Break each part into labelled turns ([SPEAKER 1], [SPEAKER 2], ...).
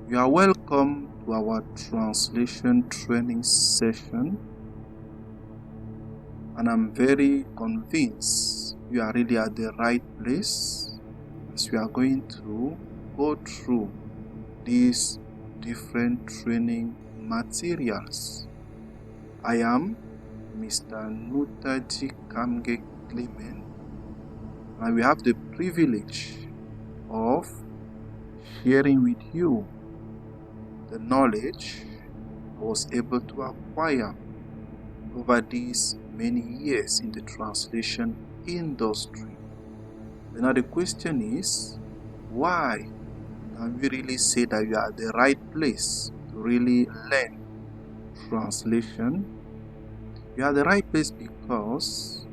[SPEAKER 1] You are welcome to our translation training session, and I'm very convinced you are really at the right place as we are going to go through these different training materials. I am Mr. Nutaji Kamge Clement, and we have the privilege of sharing with you the knowledge I was able to acquire over these many years in the translation industry. Now the question is, why can we really say that you are at the right place to really learn translation? You are at the right place because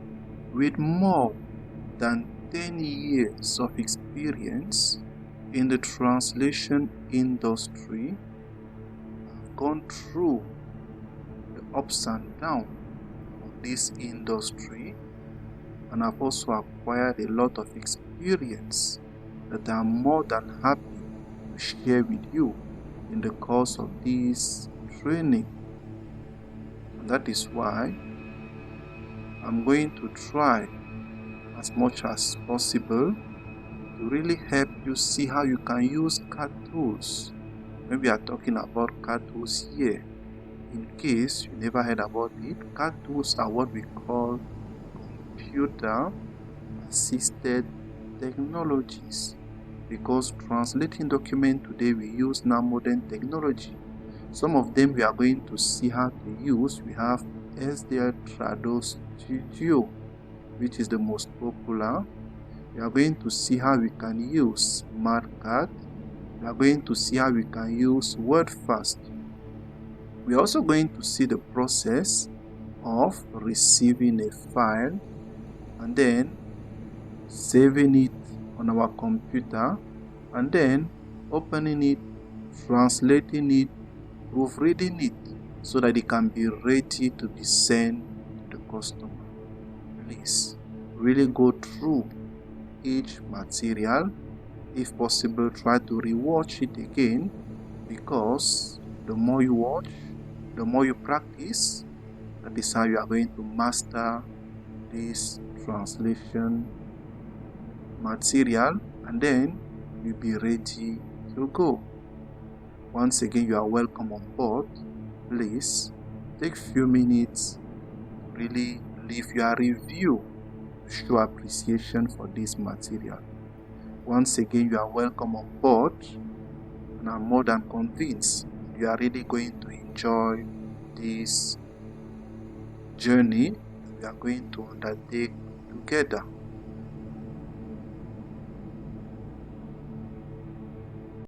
[SPEAKER 1] with more than 10 years of experience in the translation industry, I've gone through the ups and downs of this industry, and I've also acquired a lot of experience that I'm more than happy to share with you in the course of this training. And that is why I'm going to try as much as possible to really help you see how you can use CAD tools. When we are talking about CAD tools here, in case you never heard about it, CAD tools are what we call computer assisted technologies, because translating documents today we use now modern technology. Some of them we are going to see how to use. We have SDL Trado Studio, which is the most popular. We are going to see how we can use SmartCAD. We are going to see how we can use WordFast. We are also going to see the process of receiving a file and then saving it on our computer and then opening it, translating it, proofreading it so that it can be ready to be sent to the customer. Please really go through each material. If possible, try to rewatch it again, because the more you watch, the more you practice. That is how you are going to master this translation material, and then you'll be ready to go. Once again, you are welcome on board. Please take a few minutes to really leave your review to show appreciation for this material. Once again, you are welcome on board, and I'm more than convinced you are really going to enjoy this journey we are going to undertake together.